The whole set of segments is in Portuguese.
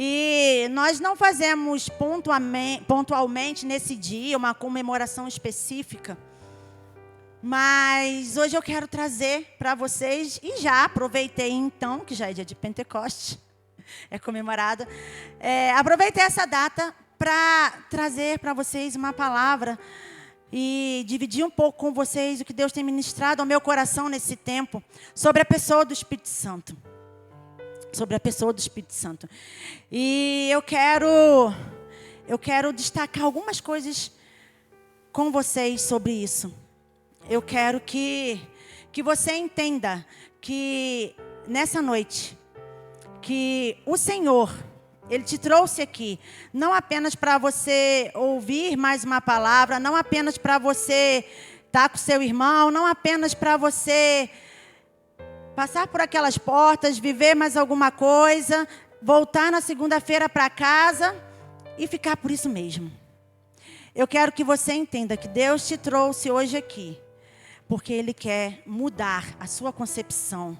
E nós não fazemos pontualmente nesse dia uma comemoração específica. Mas hoje eu quero trazer para vocês, e já aproveitei então, que já é dia de Pentecostes, é comemorado, aproveitei essa data para trazer para vocês uma palavra e dividir um pouco com vocês o que Deus tem ministrado ao meu coração nesse tempo, sobre a pessoa do Espírito Santo. Sobre a pessoa do Espírito Santo. E eu quero destacar algumas coisas com vocês sobre isso. Eu quero que você entenda que nessa noite, que o Senhor, Ele te trouxe aqui, não apenas para você ouvir mais uma palavra, não apenas para você estar com seu irmão, não apenas para você passar por aquelas portas, viver mais alguma coisa, voltar na segunda-feira para casa e ficar por isso mesmo. Eu quero que você entenda que Deus te trouxe hoje aqui, porque Ele quer mudar a sua concepção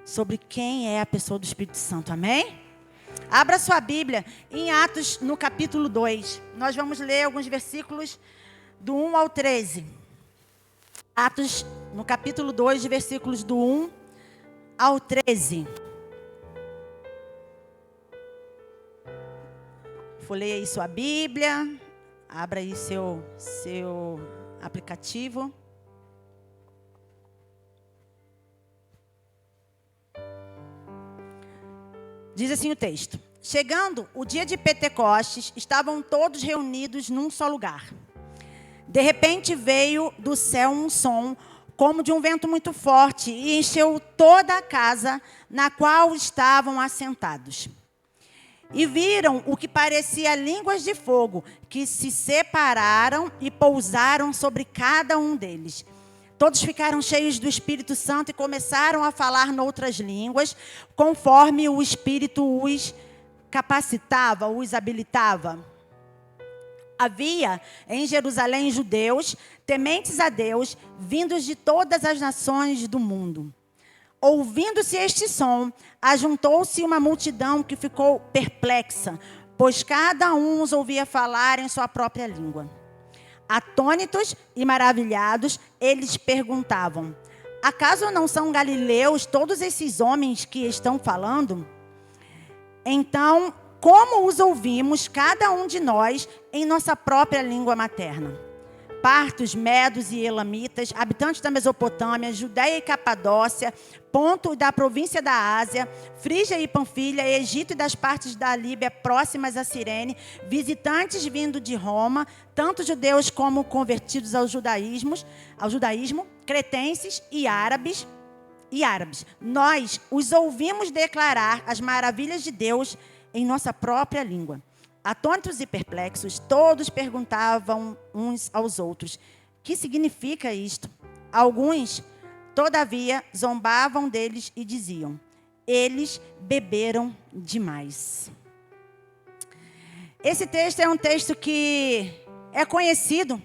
sobre quem é a pessoa do Espírito Santo. Amém? Abra sua Bíblia em Atos, no capítulo 2. Nós vamos ler alguns versículos do 1 ao 13. Atos, no capítulo 2, de versículos do 1 ao 13. Folheie aí sua Bíblia. Abra aí seu aplicativo. Diz assim o texto: chegando o dia de Pentecostes, estavam todos reunidos num só lugar. De repente veio do céu um som, como de um vento muito forte, e encheu toda a casa na qual estavam assentados. E viram o que parecia línguas de fogo, que se separaram e pousaram sobre cada um deles. Todos ficaram cheios do Espírito Santo e começaram a falar noutras línguas, conforme o Espírito os capacitava, os habilitava. Havia em Jerusalém judeus, tementes a Deus, vindos de todas as nações do mundo. Ouvindo-se este som, ajuntou-se uma multidão que ficou perplexa, pois cada um os ouvia falar em sua própria língua. Atônitos e maravilhados, eles perguntavam: acaso não são galileus todos esses homens que estão falando? Então, como os ouvimos, cada um de nós, em nossa própria língua materna? Partos, medos e elamitas, habitantes da Mesopotâmia, Judéia e Capadócia, Ponto da província da Ásia, Frígia e Panfilha, Egito e das partes da Líbia próximas a Cirene, visitantes vindo de Roma, tanto judeus como convertidos ao judaísmo, cretenses e árabes. Nós os ouvimos declarar as maravilhas de Deus em nossa própria língua. Atônitos e perplexos, todos perguntavam uns aos outros: que significa isto? Alguns, todavia, zombavam deles e diziam: eles beberam demais. Esse texto é um texto que é conhecido.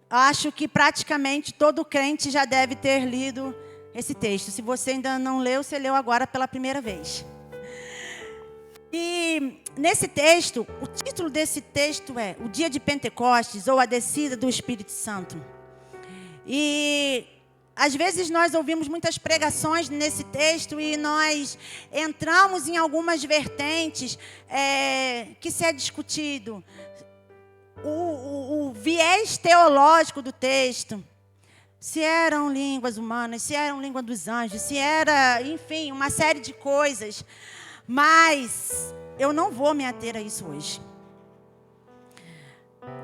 Acho que praticamente todo crente já deve ter lido esse texto. Se você ainda não leu, você leu agora pela primeira vez. E nesse texto, o título desse texto é O Dia de Pentecostes, ou a Descida do Espírito Santo. E às vezes nós ouvimos muitas pregações nesse texto e nós entramos em algumas vertentes que se é discutido. O viés teológico do texto. Se eram línguas humanas, se eram língua dos anjos, se era, enfim, uma série de coisas. Mas eu não vou me ater a isso hoje.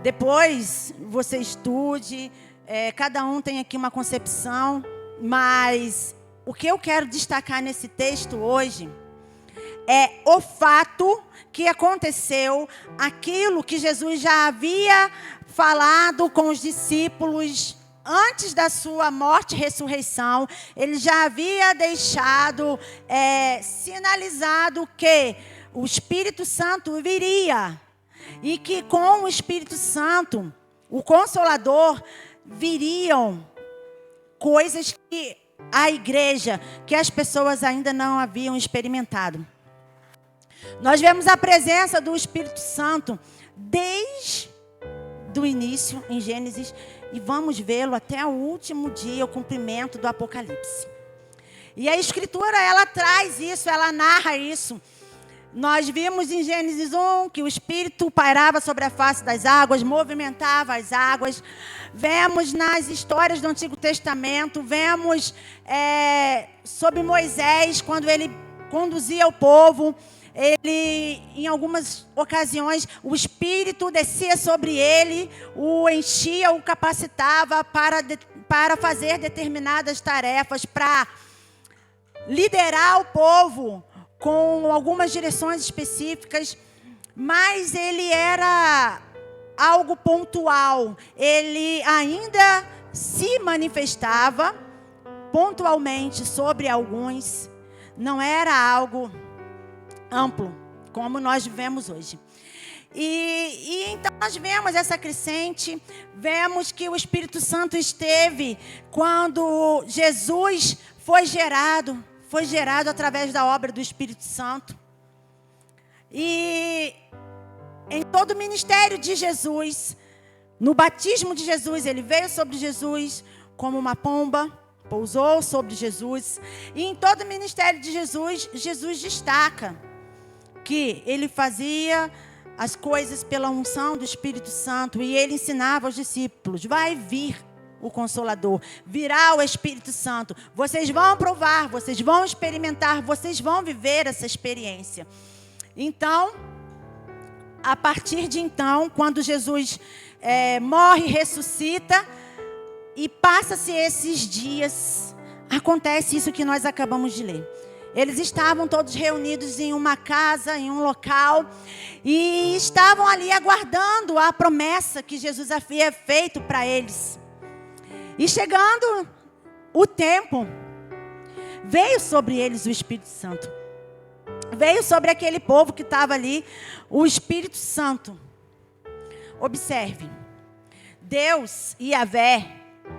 Depois você estude, cada um tem aqui uma concepção, mas o que eu quero destacar nesse texto hoje é o fato que aconteceu, aquilo que Jesus já havia falado com os discípulos antes da sua morte e ressurreição. Ele já havia deixado sinalizado que o Espírito Santo viria. E que com o Espírito Santo, o Consolador, viriam coisas que a igreja, que as pessoas ainda não haviam experimentado. Nós vemos a presença do Espírito Santo desde o início, em Gênesis, e vamos vê-lo até o último dia, o cumprimento do Apocalipse. E a Escritura, ela traz isso, ela narra isso. Nós vimos em Gênesis 1 que o Espírito pairava sobre a face das águas, movimentava as águas. Vemos nas histórias do Antigo Testamento, vemos sobre Moisés, quando ele conduzia o povo, ele, em algumas ocasiões, o Espírito descia sobre ele, o enchia, o capacitava para fazer determinadas tarefas, para liderar o povo com algumas direções específicas, mas ele era algo pontual. Ele ainda se manifestava pontualmente sobre alguns, não era algo amplo, como nós vivemos hoje. E então nós vemos essa crescente, vemos que o Espírito Santo esteve quando Jesus foi gerado através da obra do Espírito Santo. E em todo o ministério de Jesus, no batismo de Jesus, ele veio sobre Jesus como uma pomba, pousou sobre Jesus. E em todo o ministério de Jesus, Jesus destaca que ele fazia as coisas pela unção do Espírito Santo e ele ensinava aos discípulos: vai vir o Consolador, virá o Espírito Santo, vocês vão provar, vocês vão experimentar, vocês vão viver essa experiência. Então, a partir de então, quando Jesus morre, ressuscita e passa-se esses dias, acontece isso que nós acabamos de ler. Eles estavam todos reunidos em uma casa, em um local, e estavam ali aguardando a promessa que Jesus havia feito para eles. E chegando o tempo, veio sobre eles o Espírito Santo. Veio sobre aquele povo que estava ali, o Espírito Santo. Observe, Deus, Yahvé,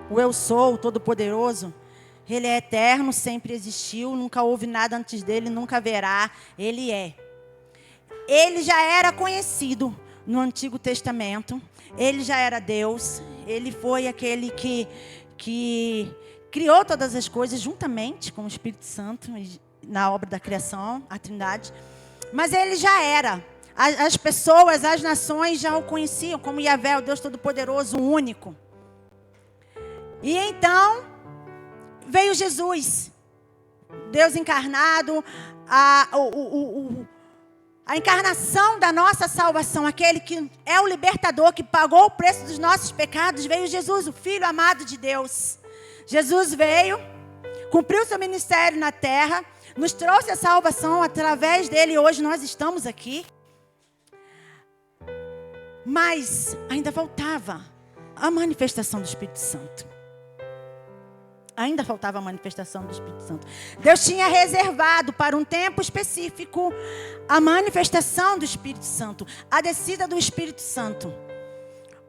o Eu Sou, o Todo-Poderoso, Ele é eterno, sempre existiu, nunca houve nada antes dele, nunca haverá. Ele é. Ele já era conhecido no Antigo Testamento. Ele já era Deus. Ele foi aquele que criou todas as coisas juntamente com o Espírito Santo, na obra da criação, a Trindade. Mas ele já era. As pessoas, as nações já o conheciam como Yahvé, o Deus Todo-Poderoso, o único. E então veio Jesus, Deus encarnado, a encarnação da nossa salvação, aquele que é o libertador, que pagou o preço dos nossos pecados. Veio Jesus, o Filho amado de Deus. Jesus veio, cumpriu seu ministério na terra, nos trouxe a salvação, através dele hoje nós estamos aqui. Mas ainda faltava a manifestação do Espírito Santo. Ainda faltava a manifestação do Espírito Santo. Deus tinha reservado para um tempo específico a manifestação do Espírito Santo, a descida do Espírito Santo.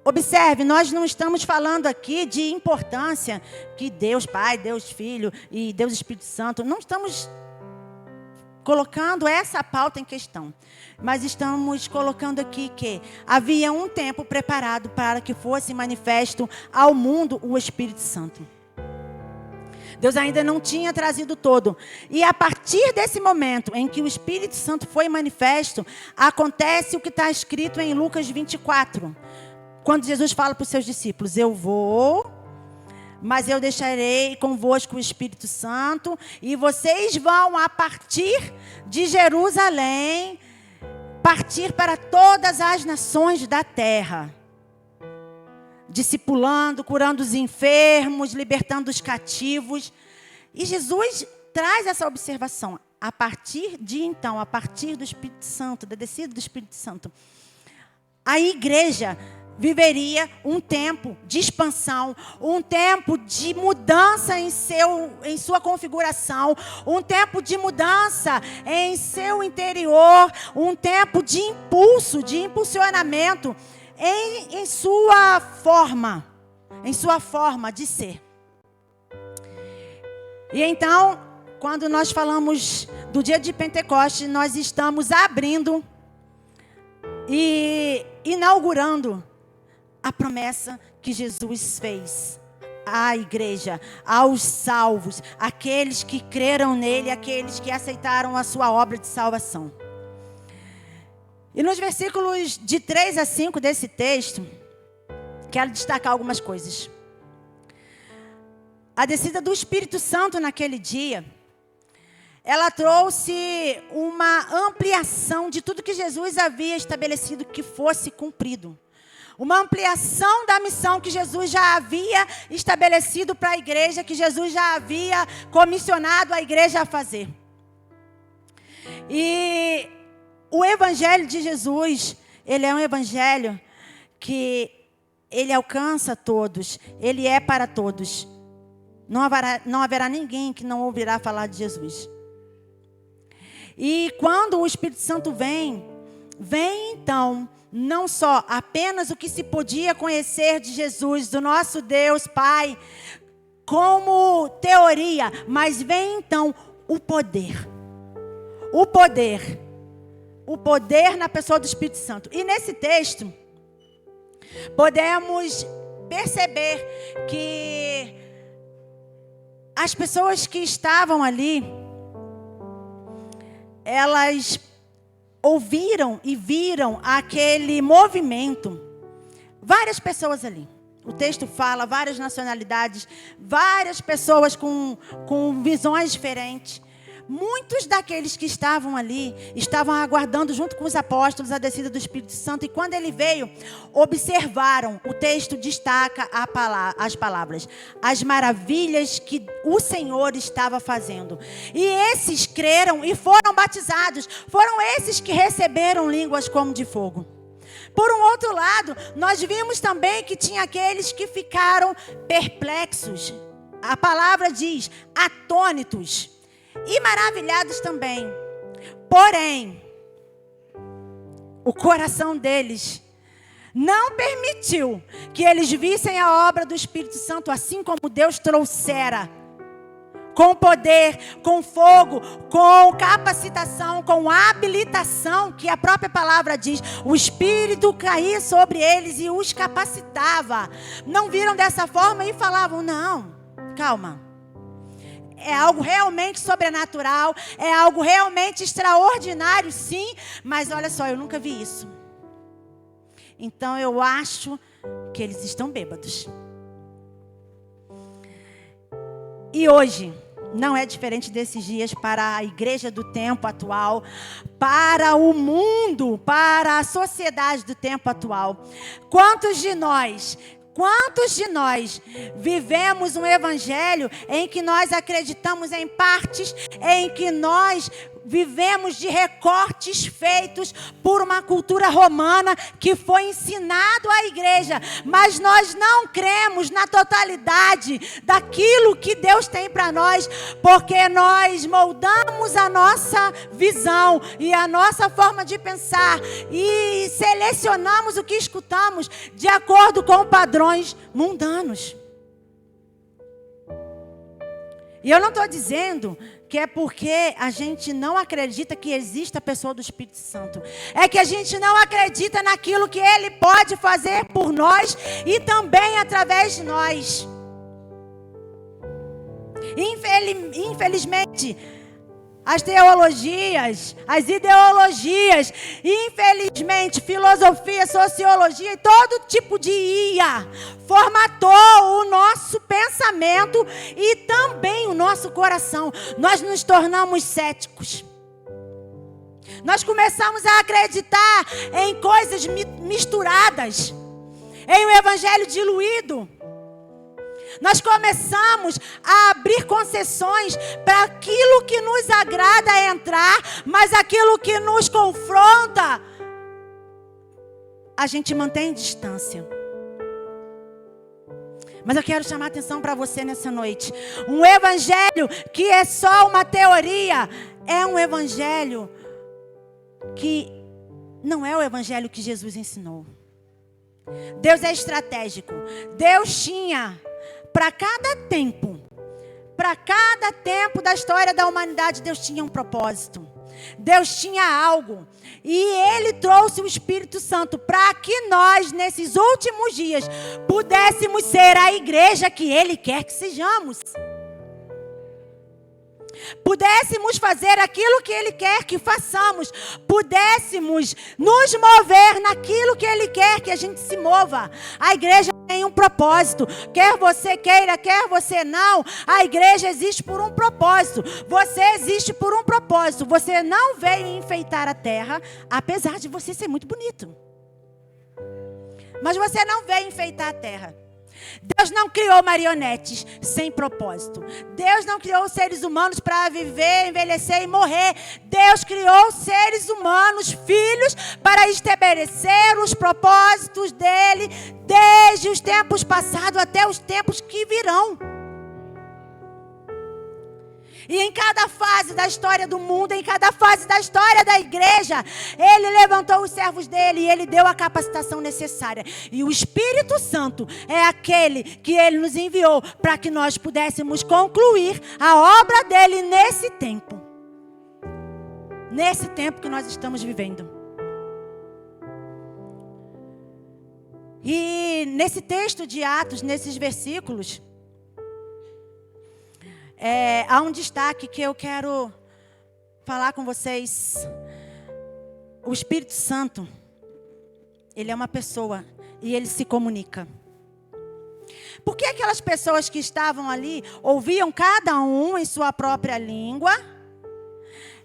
Observe, nós não estamos falando aqui de importância que Deus Pai, Deus Filho e Deus Espírito Santo, não estamos colocando essa pauta em questão. Mas estamos colocando aqui que havia um tempo preparado para que fosse manifesto ao mundo o Espírito Santo. Deus ainda não tinha trazido todo. E a partir desse momento em que o Espírito Santo foi manifesto, acontece o que está escrito em Lucas 24. Quando Jesus fala para os seus discípulos: eu vou, mas eu deixarei convosco o Espírito Santo, e vocês vão, a partir de Jerusalém, partir para todas as nações da terra, discipulando, curando os enfermos, libertando os cativos. E Jesus traz essa observação. A partir de então, a partir do Espírito Santo, da descida do Espírito Santo, a igreja viveria um tempo de expansão, um tempo de mudança em sua configuração, um tempo de mudança em seu interior, um tempo de impulso, de impulsionamento em sua forma de ser. E então, quando nós falamos do dia de Pentecostes, nós estamos abrindo e inaugurando a promessa que Jesus fez à igreja, aos salvos, aqueles que creram nele, aqueles que aceitaram a sua obra de salvação. E nos versículos de 3 a 5 desse texto, quero destacar algumas coisas. A descida do Espírito Santo naquele dia, ela trouxe uma ampliação de tudo que Jesus havia estabelecido que fosse cumprido. Uma ampliação da missão que Jesus já havia estabelecido para a igreja, que Jesus já havia comissionado a igreja a fazer. E o evangelho de Jesus, ele é um evangelho que ele alcança todos, ele é para todos. Não haverá ninguém que não ouvirá falar de Jesus. E quando o Espírito Santo vem então, não só apenas o que se podia conhecer de Jesus, do nosso Deus Pai, como teoria, mas vem então o poder. O poder na pessoa do Espírito Santo. E nesse texto, podemos perceber que as pessoas que estavam ali, elas ouviram e viram aquele movimento. Várias pessoas ali. O texto fala, várias nacionalidades, várias pessoas com visões diferentes. Muitos daqueles que estavam ali, estavam aguardando junto com os apóstolos a descida do Espírito Santo. E quando ele veio, observaram, o texto destaca as palavras, as maravilhas que o Senhor estava fazendo. E esses creram e foram batizados. Foram esses que receberam línguas como de fogo. Por um outro lado, nós vimos também que tinha aqueles que ficaram perplexos. A palavra diz, atônitos. E maravilhados também. Porém, o coração deles não permitiu que eles vissem a obra do Espírito Santo assim como Deus trouxera. Com poder, com fogo, com capacitação, com habilitação, que a própria palavra diz. O Espírito caía sobre eles e os capacitava. Não viram dessa forma e falavam, não, calma. É algo realmente sobrenatural, é algo realmente extraordinário, sim, mas olha só, eu nunca vi isso. Então eu acho que eles estão bêbados. E hoje não é diferente desses dias para a igreja do tempo atual, para o mundo, para a sociedade do tempo atual. Quantos de nós vivemos um evangelho em que nós acreditamos em partes, em que nós vivemos de recortes feitos por uma cultura romana que foi ensinado à igreja, mas nós não cremos na totalidade daquilo que Deus tem para nós, porque nós moldamos a nossa visão e a nossa forma de pensar e selecionamos o que escutamos de acordo com padrões mundanos. E eu não estou dizendo que é porque a gente não acredita que exista a pessoa do Espírito Santo. É que a gente não acredita naquilo que Ele pode fazer por nós e também através de nós. Infelizmente, as teologias, as ideologias, infelizmente, filosofia, sociologia e todo tipo de IA formatou o nosso pensamento e também o nosso coração. Nós nos tornamos céticos. Nós começamos a acreditar em coisas misturadas, em um evangelho diluído. Nós começamos a abrir concessões para aquilo que nos agrada entrar, mas aquilo que nos confronta, a gente mantém distância. Mas eu quero chamar a atenção para você nessa noite. Um evangelho que é só uma teoria, é um evangelho que não é o evangelho que Jesus ensinou. Deus é estratégico. Deus tinha para cada tempo, Para cada tempo da história da humanidade, Deus tinha um propósito. Deus tinha algo. E Ele trouxe o Espírito Santo para que nós, nesses últimos dias, pudéssemos ser a igreja que Ele quer que sejamos. Pudéssemos fazer aquilo que Ele quer que façamos. Pudéssemos nos mover naquilo que Ele quer que a gente se mova. A igreja tem um propósito. Quer você queira, quer você não, a igreja existe por um propósito. Você existe por um propósito. Você não veio enfeitar a terra, apesar de você ser muito bonito. Mas você não veio enfeitar a terra. Deus não criou marionetes sem propósito. Deus não criou seres humanos para viver, envelhecer e morrer. Deus criou seres humanos, filhos, para estabelecer os propósitos dele desde os tempos passados até os tempos que virão. E em cada fase da história do mundo, em cada fase da história da igreja, Ele levantou os servos dele e Ele deu a capacitação necessária. E o Espírito Santo é aquele que Ele nos enviou para que nós pudéssemos concluir a obra dele nesse tempo. Nesse tempo que nós estamos vivendo. E nesse texto de Atos, nesses versículos, há um destaque que eu quero falar com vocês. O Espírito Santo, ele é uma pessoa e ele se comunica. Por que aquelas pessoas que estavam ali ouviam cada um em sua própria língua?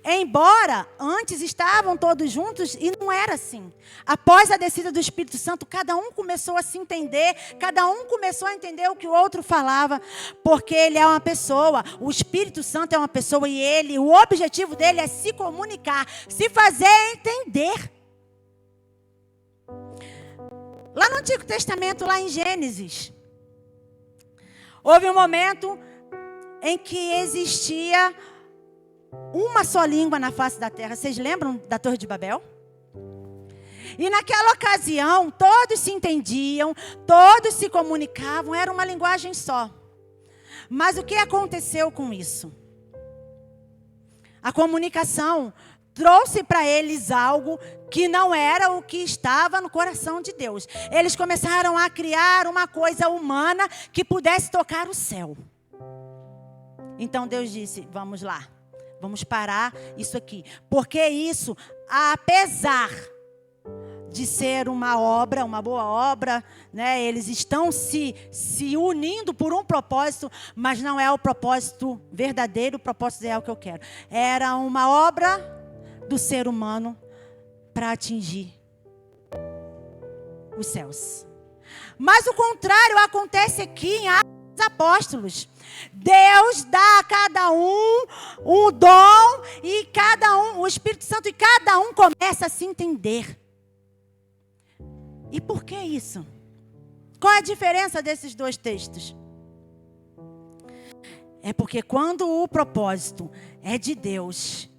Embora antes estavam todos juntos e não era assim. Após a descida do Espírito Santo, cada um começou a se entender, cada um começou a entender o que o outro falava, porque ele é uma pessoa, o Espírito Santo é uma pessoa e o objetivo dele é se comunicar, se fazer entender. Lá no Antigo Testamento, lá em Gênesis, houve um momento em que existia uma só língua na face da terra. Vocês lembram da Torre de Babel? E naquela ocasião, todos se entendiam, todos se comunicavam, era uma linguagem só. Mas o que aconteceu com isso? A comunicação trouxe para eles algo que não era o que estava no coração de Deus. Eles começaram a criar uma coisa humana que pudesse tocar o céu. Então Deus disse, vamos lá. Vamos parar isso aqui. Porque isso, apesar de ser uma obra, uma boa obra, né? Eles estão se unindo por um propósito, mas não é o propósito verdadeiro, o propósito real que eu quero. Era uma obra do ser humano para atingir os céus. Mas o contrário acontece aqui em Atos dos Apóstolos. Deus dá a cada um um dom e cada um, o Espírito Santo, e cada um começa a se entender. E por que isso? Qual é a diferença desses dois textos? É porque quando o propósito é de Deus,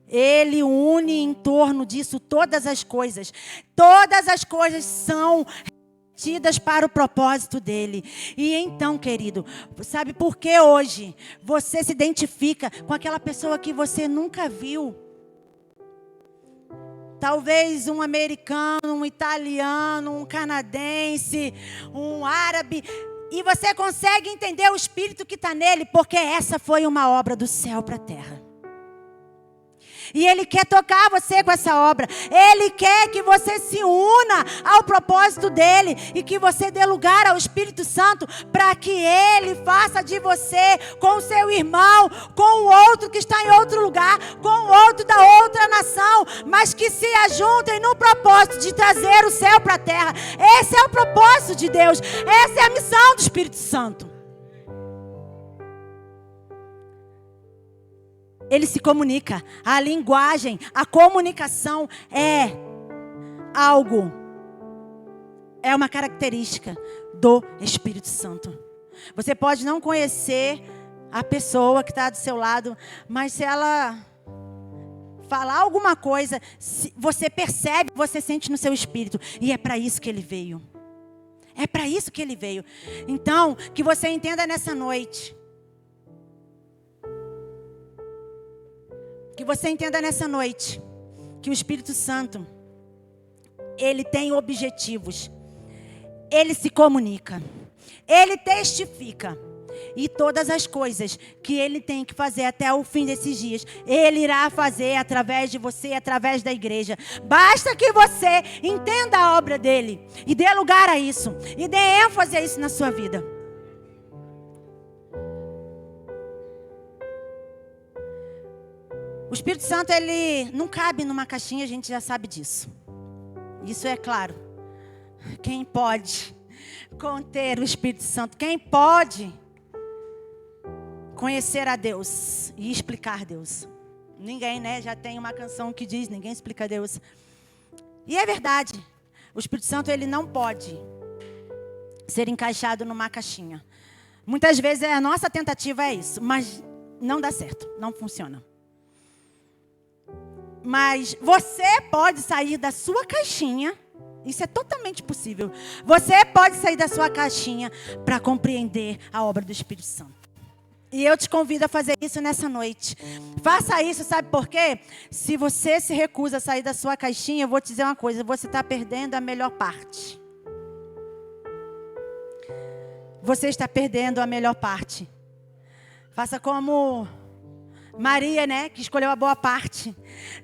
Ele une em torno disso todas as coisas. Todas as coisas são para o propósito dele. E então, querido, sabe por que hoje você se identifica com aquela pessoa que você nunca viu? Talvez um americano, um italiano, um canadense, um árabe. E você consegue entender o espírito que está nele, porque essa foi uma obra do céu para a terra. E Ele quer tocar você com essa obra. Ele quer que você se una ao propósito dEle. E que você dê lugar ao Espírito Santo. Para que Ele faça de você, com o seu irmão, com o outro que está em outro lugar, com o outro da outra nação. Mas que se ajuntem no propósito de trazer o céu para a terra. Esse é o propósito de Deus. Essa é a missão do Espírito Santo. Ele se comunica. A linguagem, a comunicação é algo, é uma característica do Espírito Santo. Você pode não conhecer a pessoa que está do seu lado, mas se ela falar alguma coisa, você percebe, você sente no seu espírito. E é para isso que ele veio. É para isso que ele veio. Então, que você entenda nessa noite Que você entenda nessa noite que o Espírito Santo, ele tem objetivos. Ele se comunica. Ele testifica. E todas as coisas que ele tem que fazer até o fim desses dias, ele irá fazer através de você, através da igreja. Basta que você entenda a obra dele e dê lugar a isso. E dê ênfase a isso na sua vida. O Espírito Santo, ele não cabe numa caixinha, a gente já sabe disso. Isso é claro. Quem pode conter o Espírito Santo? Quem pode conhecer a Deus e explicar Deus? Ninguém, né? Já tem uma canção que diz, ninguém explica Deus. E é verdade. O Espírito Santo, ele não pode ser encaixado numa caixinha. Muitas vezes a nossa tentativa é isso, mas não dá certo, não funciona. Mas você pode sair da sua caixinha. Isso é totalmente possível. Você pode sair da sua caixinha para compreender a obra do Espírito Santo. E eu te convido a fazer isso nessa noite. Faça isso, sabe por quê? Se você se recusa a sair da sua caixinha, eu vou te dizer uma coisa. Você está perdendo a melhor parte. Você está perdendo a melhor parte. Faça como Maria, né, que escolheu a boa parte.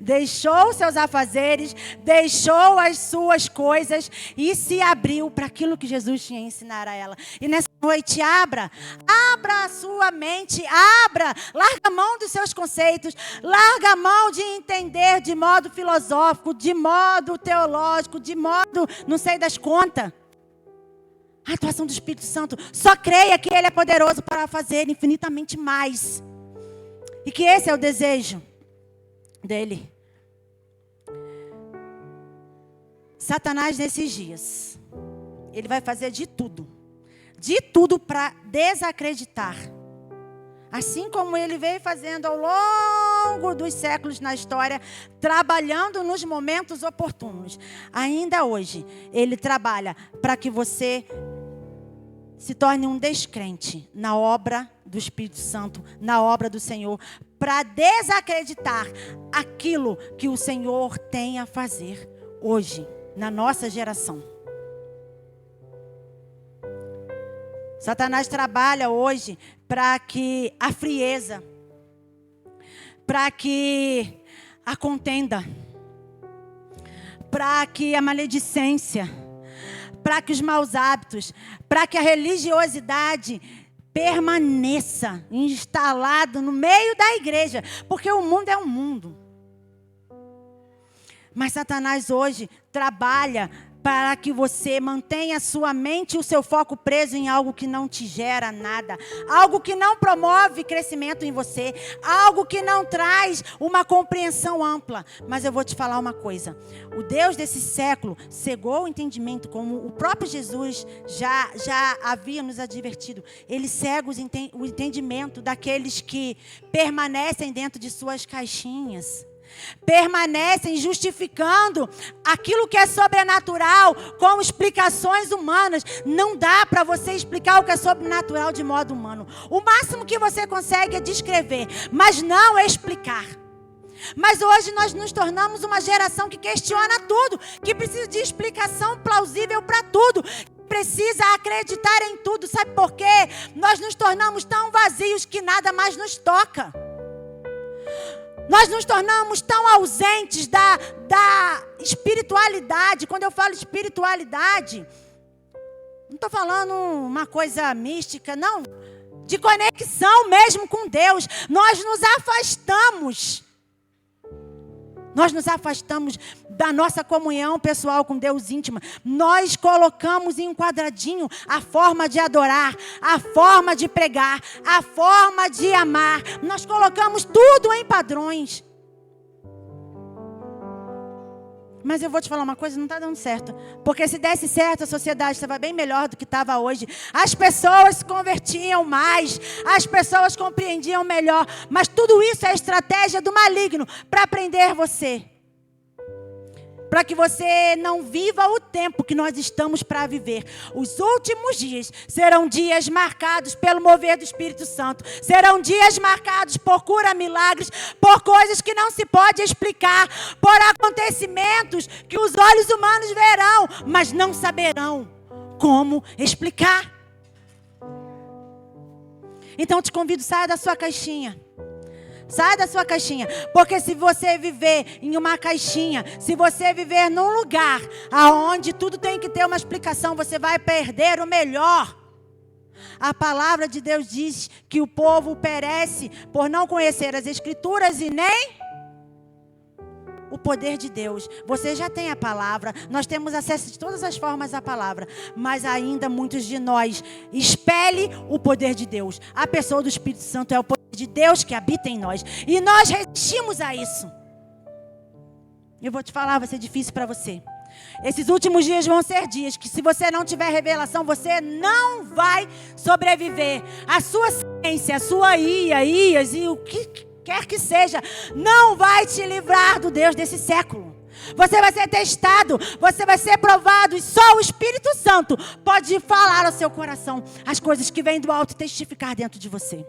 Deixou seus afazeres, deixou as suas coisas e se abriu para aquilo que Jesus tinha a ensinar a ela. E nessa noite, abra a sua mente, larga a mão dos seus conceitos, larga a mão de entender de modo filosófico, de modo teológico, de modo não sei das contas. A atuação do Espírito Santo, só creia que Ele é poderoso para fazer infinitamente mais. E que esse é o desejo dele. Satanás, nesses dias, ele vai fazer de tudo para desacreditar. Assim como ele veio fazendo ao longo dos séculos na história, trabalhando nos momentos oportunos. Ainda hoje, ele trabalha para que você se torne um descrente na obra do Espírito Santo, na obra do Senhor, para desacreditar aquilo que o Senhor tem a fazer hoje, na nossa geração. Satanás trabalha hoje para que a frieza, para que a contenda, para que a maledicência, para que os maus hábitos, para que a religiosidade permaneça instalado no meio da igreja, porque o mundo é um mundo. Mas Satanás hoje trabalha para que você mantenha a sua mente e o seu foco preso em algo que não te gera nada, algo que não promove crescimento em você, algo que não traz uma compreensão ampla. Mas eu vou te falar uma coisa, o Deus desse século cegou o entendimento, como o próprio Jesus já havia nos advertido. Ele cega o entendimento daqueles que permanecem dentro de suas caixinhas. Permanecem justificando aquilo que é sobrenatural com explicações humanas. Não dá para você explicar o que é sobrenatural de modo humano. O máximo que você consegue é descrever, mas não explicar. Mas hoje nós nos tornamos uma geração que questiona tudo, que precisa de explicação plausível para tudo, precisa acreditar em tudo. Sabe por quê? Nós nos tornamos tão vazios que nada mais nos toca. Nós nos tornamos tão ausentes da espiritualidade. Quando eu falo espiritualidade, não estou falando uma coisa mística, não. De conexão mesmo com Deus. Nós nos afastamos. Nós nos afastamos da nossa comunhão pessoal com Deus íntima. Nós colocamos em um quadradinho a forma de adorar, a forma de pregar, a forma de amar. Nós colocamos tudo em padrões. Mas eu vou te falar uma coisa, não está dando certo. Porque se desse certo, a sociedade estava bem melhor do que estava hoje. As pessoas se convertiam mais, as pessoas compreendiam melhor. Mas tudo isso é estratégia do maligno para prender você. para que você não viva o tempo que nós estamos para viver. Os últimos dias serão dias marcados pelo mover do Espírito Santo. Serão dias marcados por cura, milagres, por coisas que não se pode explicar, por acontecimentos que os olhos humanos verão, mas não saberão como explicar. Então eu te convido, saia da sua caixinha. Saia da sua caixinha. Porque se você viver em uma caixinha, se você viver num lugar onde tudo tem que ter uma explicação, você vai perder o melhor. A palavra de Deus diz que o povo perece por não conhecer as Escrituras e nem o poder de Deus. Você já tem a palavra, nós temos acesso de todas as formas à palavra, mas ainda muitos de nós espelhem o poder de Deus. A pessoa do Espírito Santo é o poder de Deus que habita em nós, e nós resistimos a isso. Eu vou te falar, vai ser difícil para você. Esses últimos dias vão ser dias que, se você não tiver revelação, você não vai sobreviver. A sua ciência, a sua IAS e o que quer que seja, não vai te livrar do Deus desse século. Você vai ser testado, você vai ser provado, e só o Espírito Santo pode falar ao seu coração as coisas que vêm do alto e testificar dentro de você.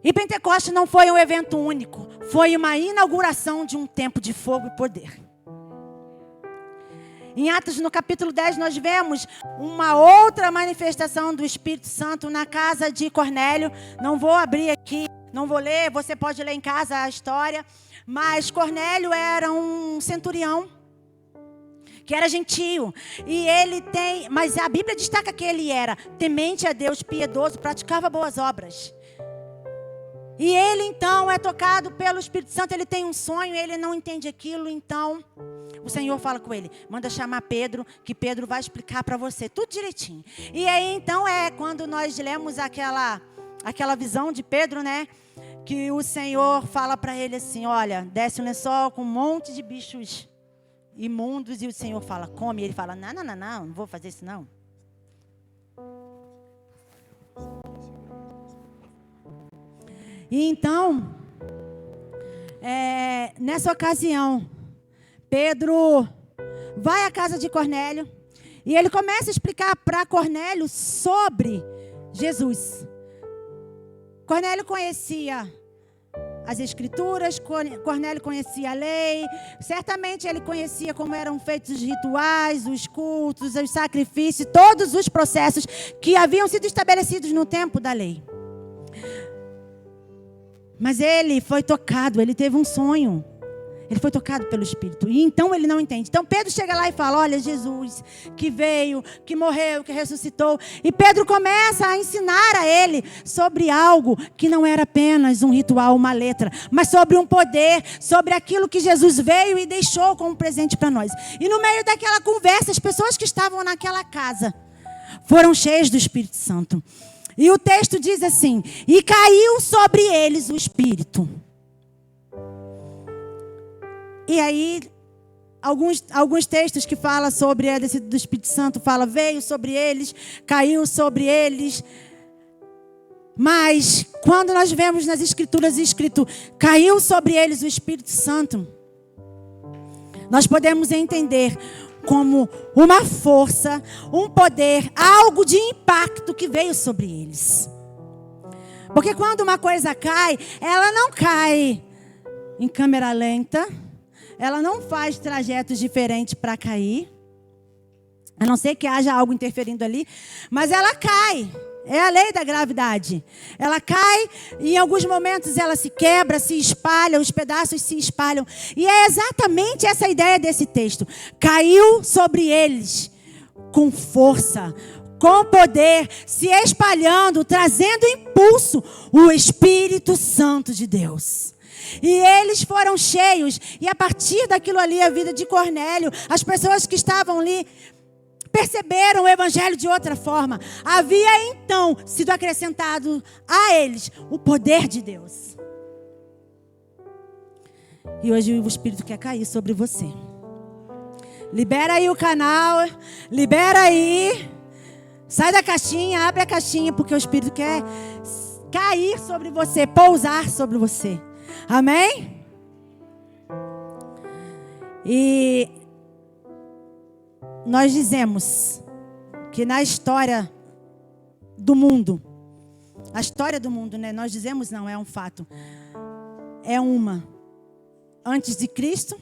E Pentecostes não foi um evento único, foi uma inauguração de um tempo de fogo e poder. Em Atos, no capítulo 10, nós vemos uma outra manifestação do Espírito Santo na casa de Cornélio. Não vou abrir aqui, não vou ler, você pode ler em casa a história. Mas Cornélio era um centurião, que era gentio. Mas a Bíblia destaca que ele era temente a Deus, piedoso, praticava boas obras. E ele então é tocado pelo Espírito Santo, ele tem um sonho, ele não entende aquilo, então o Senhor fala com ele, manda chamar Pedro, que Pedro vai explicar para você tudo direitinho. E aí então é quando nós lemos aquela visão de Pedro, né? Que o Senhor fala para ele assim, olha, desce um lençol com um monte de bichos imundos, e o Senhor fala, come. E ele fala, não vou fazer isso não. E então, nessa ocasião, Pedro vai à casa de Cornélio e ele começa a explicar para Cornélio sobre Jesus. Cornélio conhecia as Escrituras, Cornélio conhecia a lei, certamente ele conhecia como eram feitos os rituais, os cultos, os sacrifícios, todos os processos que haviam sido estabelecidos no tempo da lei. Mas ele foi tocado, ele teve um sonho. Ele foi tocado pelo Espírito. E então ele não entende. Então Pedro chega lá e fala, olha, Jesus que veio, que morreu, que ressuscitou. E Pedro começa a ensinar a ele sobre algo que não era apenas um ritual, uma letra, mas sobre um poder, sobre aquilo que Jesus veio e deixou como presente para nós. E no meio daquela conversa, as pessoas que estavam naquela casa foram cheias do Espírito Santo. E o texto diz assim, e caiu sobre eles o Espírito. E aí, alguns textos que falam sobre a descida do Espírito Santo, fala, veio sobre eles, caiu sobre eles. Mas, quando nós vemos nas Escrituras escrito, caiu sobre eles o Espírito Santo, nós podemos entender como uma força, um poder, algo de impacto que veio sobre eles. Porque quando uma coisa cai, ela não cai em câmera lenta, ela não faz trajetos diferentes para cair, a não ser que haja algo interferindo ali, mas ela cai. É a lei da gravidade. Ela cai e em alguns momentos ela se quebra, se espalha, os pedaços se espalham. E é exatamente essa a ideia desse texto. Caiu sobre eles com força, com poder, se espalhando, trazendo impulso o Espírito Santo de Deus. E eles foram cheios. E a partir daquilo ali, a vida de Cornélio, as pessoas que estavam ali perceberam o evangelho de outra forma. Havia então sido acrescentado a eles o poder de Deus. E hoje o Espírito quer cair sobre você. Libera aí o canal, libera aí. Sai da caixinha, abre a caixinha, porque o Espírito quer cair sobre você, pousar sobre você. Amém? E nós dizemos que na história do mundo, a história do mundo, né? Nós dizemos não, é um fato. É uma antes de Cristo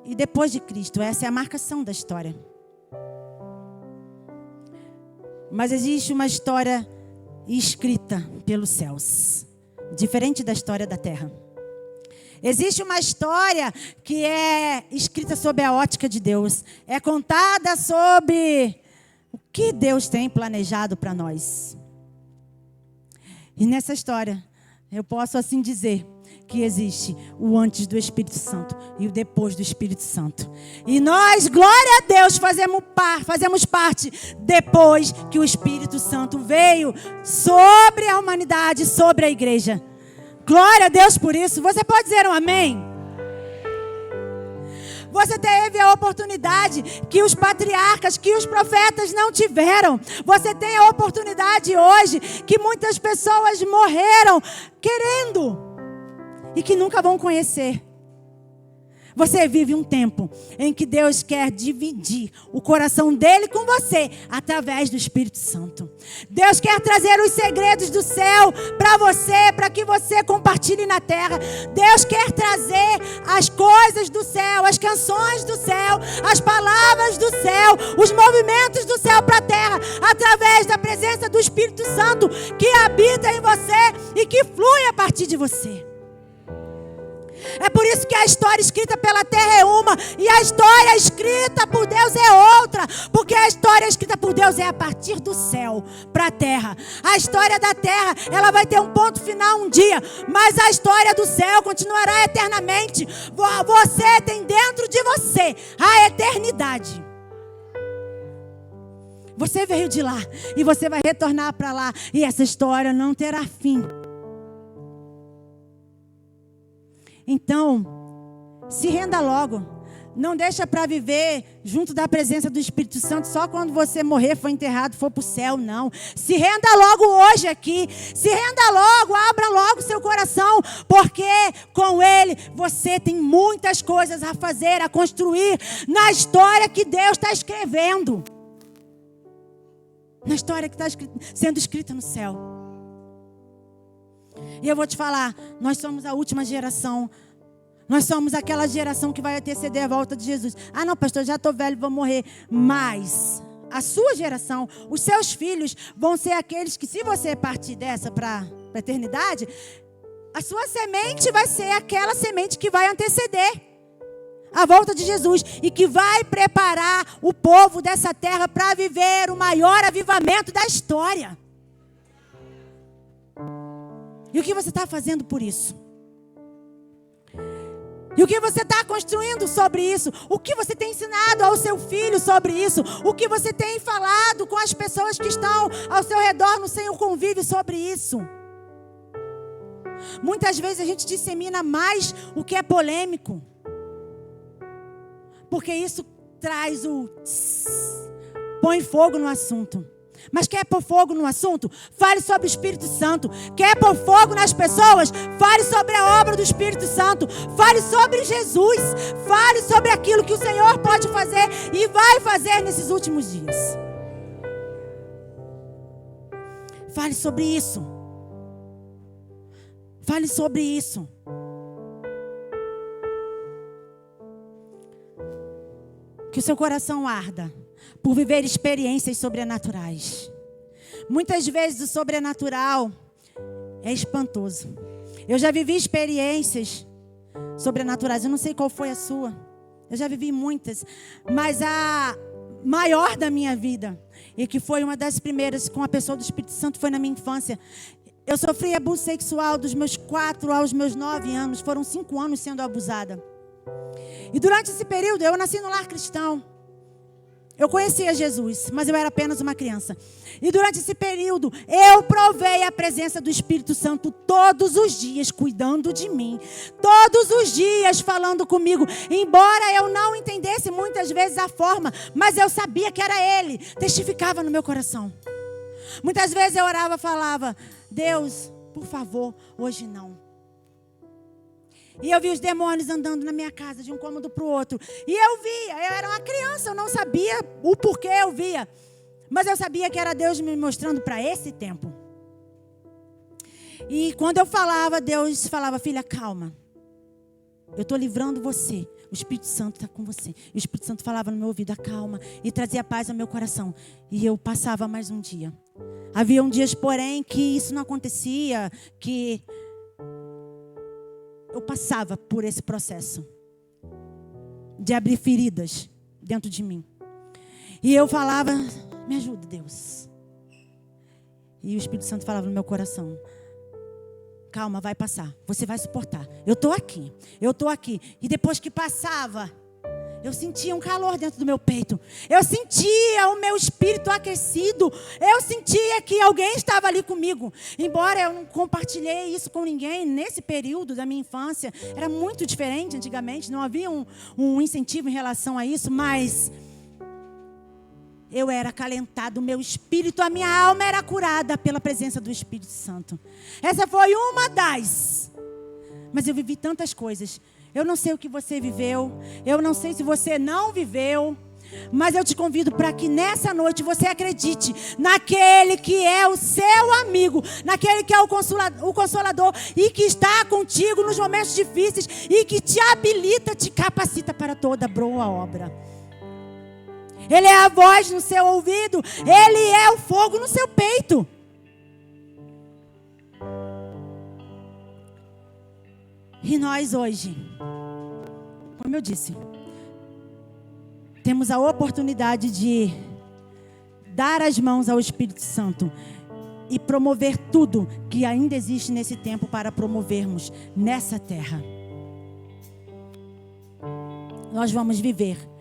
e depois de Cristo. Essa é a marcação da história. Mas existe uma história escrita pelos céus, diferente da história da terra. Existe uma história que é escrita sob a ótica de Deus. É contada sobre o que Deus tem planejado para nós. E nessa história, eu posso assim dizer que existe o antes do Espírito Santo e o depois do Espírito Santo. E nós, glória a Deus, fazemos parte depois que o Espírito Santo veio sobre a humanidade, sobre a igreja. Glória a Deus por isso. Você pode dizer um amém? Você teve a oportunidade que os patriarcas, que os profetas não tiveram. Você tem a oportunidade hoje que muitas pessoas morreram querendo e que nunca vão conhecer. Você vive um tempo em que Deus quer dividir o coração dele com você através do Espírito Santo. Deus quer trazer os segredos do céu para você, para que você compartilhe na terra. Deus quer trazer as coisas do céu, as canções do céu, as palavras do céu, os movimentos do céu para a terra, através da presença do Espírito Santo que habita em você e que flui a partir de você. É por isso que a história escrita pela terra é uma e a história escrita por Deus é outra. Porque a história escrita por Deus é a partir do céu para a terra. A história da terra, ela vai ter um ponto final um dia, mas a história do céu continuará eternamente. Você tem dentro de você a eternidade. Você veio de lá e você vai retornar para lá e essa história não terá fim. Então, se renda logo. Não deixa para viver junto da presença do Espírito Santo só quando você morrer, for enterrado, for para o céu, não. Se renda logo hoje aqui. Se renda logo, abra logo seu coração. Porque com Ele você tem muitas coisas a fazer, a construir na história que Deus está escrevendo. Na história que está sendo escrita no céu. E eu vou te falar, nós somos a última geração. Nós somos aquela geração que vai anteceder a volta de Jesus. Ah não, pastor, já estou velho, vou morrer. Mas a sua geração, os seus filhos vão ser aqueles que, se você partir dessa para a eternidade, a sua semente vai ser aquela semente que vai anteceder a volta de Jesus e que vai preparar o povo dessa terra para viver o maior avivamento da história. E o que você está fazendo por isso? E o que você está construindo sobre isso? O que você tem ensinado ao seu filho sobre isso? O que você tem falado com as pessoas que estão ao seu redor no seu convívio sobre isso? Muitas vezes a gente dissemina mais o que é polêmico. Porque isso traz o põe fogo no assunto. Mas quer pôr fogo no assunto? Fale sobre o Espírito Santo. Quer pôr fogo nas pessoas? Fale sobre a obra do Espírito Santo. Fale sobre Jesus. Fale sobre aquilo que o Senhor pode fazer e vai fazer nesses últimos dias. Fale sobre isso. Fale sobre isso. Que o seu coração arda por viver experiências sobrenaturais. Muitas vezes o sobrenatural é espantoso. Eu já vivi experiências sobrenaturais. Eu não sei qual foi a sua. Eu já vivi muitas. Mas a maior da minha vida, e que foi uma das primeiras com a pessoa do Espírito Santo, foi na minha infância. Eu sofri abuso sexual dos meus 4 aos meus 9 anos. Foram 5 anos sendo abusada. E durante esse período, eu nasci no lar cristão. Eu conhecia Jesus, mas eu era apenas uma criança. E durante esse período, eu provei a presença do Espírito Santo todos os dias, cuidando de mim. Todos os dias falando comigo. Embora eu não entendesse muitas vezes a forma, mas eu sabia que era Ele. Testificava no meu coração. Muitas vezes eu orava e falava: Deus, por favor, hoje não. E eu vi os demônios andando na minha casa, de um cômodo para o outro. E eu via, eu era uma criança, eu não sabia o porquê eu via. Mas eu sabia que era Deus me mostrando para esse tempo. E quando eu falava, Deus falava, filha, calma. Eu estou livrando você. O Espírito Santo está com você. E o Espírito Santo falava no meu ouvido, acalma. E trazia paz ao meu coração. E eu passava mais um dia. Havia dias, porém, que isso não acontecia. Que eu passava por esse processo. De abrir feridas dentro de mim. E eu falava, me ajuda, Deus. E o Espírito Santo falava no meu coração, calma, vai passar. Você vai suportar. Eu estou aqui. Eu estou aqui. E depois que passava, eu sentia um calor dentro do meu peito. Eu sentia o meu espírito aquecido. Eu sentia que alguém estava ali comigo. Embora eu não compartilhei isso com ninguém nesse período da minha infância. Era muito diferente antigamente. Não havia um incentivo em relação a isso. Mas eu era acalentado, o meu espírito, a minha alma era curada pela presença do Espírito Santo. Essa foi uma das. Mas eu vivi tantas coisas. Eu não sei o que você viveu. Eu não sei se você não viveu. Mas eu te convido para que nessa noite você acredite naquele que é o seu amigo, naquele que é o consolador e que está contigo nos momentos difíceis e que te habilita, te capacita para toda boa obra. Ele é a voz no seu ouvido. Ele é o fogo no seu peito. E nós hoje, como eu disse, temos a oportunidade de dar as mãos ao Espírito Santo e promover tudo que ainda existe nesse tempo para promovermos nessa terra. Nós vamos viver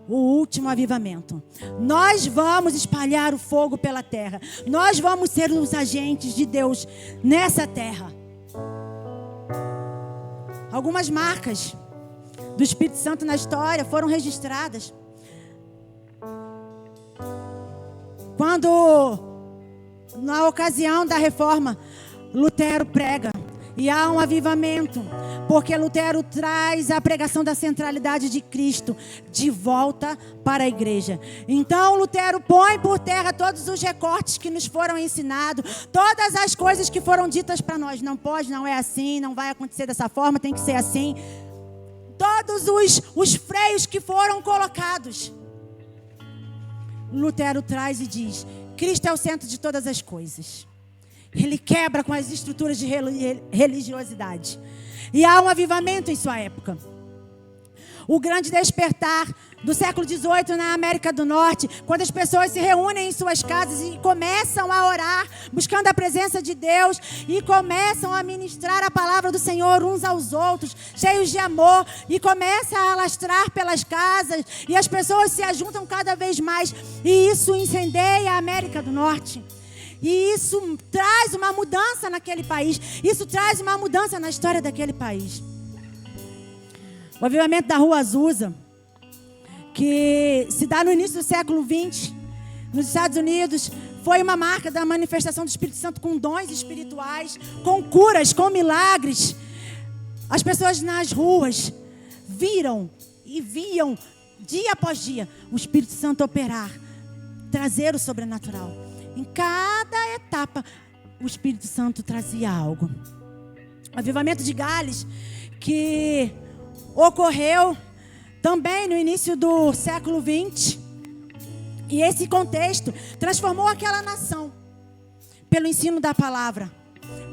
o último avivamento. Nós vamos espalhar o fogo pela terra. Nós vamos ser os agentes de Deus nessa terra. Algumas marcas do Espírito Santo na história foram registradas. Quando, na ocasião da reforma, Lutero prega. E há um avivamento, porque Lutero traz a pregação da centralidade de Cristo de volta para a igreja. Então Lutero põe por terra todos os recortes que nos foram ensinados, todas as coisas que foram ditas para nós. Não pode, não é assim, não vai acontecer dessa forma, tem que ser assim. Todos os freios que foram colocados. Lutero traz e diz, Cristo é o centro de todas as coisas. Ele quebra com as estruturas de religiosidade. E há um avivamento em sua época. O grande despertar do século XVIII na América do Norte, quando as pessoas se reúnem em suas casas e começam a orar, buscando a presença de Deus, e começam a ministrar a palavra do Senhor uns aos outros, cheios de amor, e começa a alastrar pelas casas, e as pessoas se ajuntam cada vez mais, e isso incendeia a América do Norte. E isso traz uma mudança naquele país. Isso traz uma mudança na história daquele país. O avivamento da Rua Azusa, que se dá no início do século XX, nos Estados Unidos, foi uma marca da manifestação do Espírito Santo com dons espirituais, com curas, com milagres. As pessoas nas ruas viram e viam, dia após dia, o Espírito Santo operar, trazer o sobrenatural. Em cada etapa, o Espírito Santo trazia algo. O avivamento de Gales, que ocorreu também no início do século XX. E esse contexto transformou aquela nação. Pelo ensino da palavra,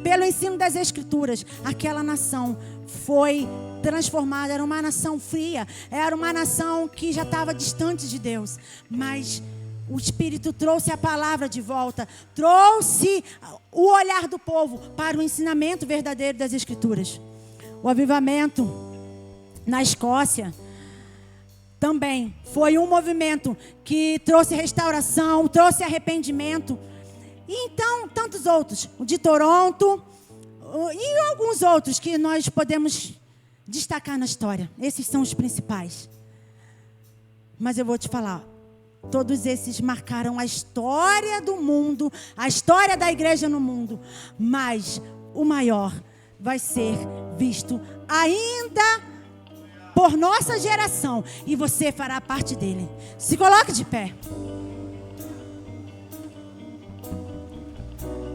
pelo ensino das Escrituras, aquela nação foi transformada. Era uma nação fria, era uma nação que já estava distante de Deus. Mas o Espírito trouxe a palavra de volta, trouxe o olhar do povo para o ensinamento verdadeiro das Escrituras. O avivamento na Escócia também foi um movimento que trouxe restauração, trouxe arrependimento. E então, tantos outros, o de Toronto e alguns outros que nós podemos destacar na história. Esses são os principais. Mas eu vou te falar, todos esses marcaram a história do mundo, a história da igreja no mundo. Mas o maior vai ser visto ainda por nossa geração, e você fará parte dele. Se coloque de pé.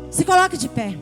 Se coloque de pé.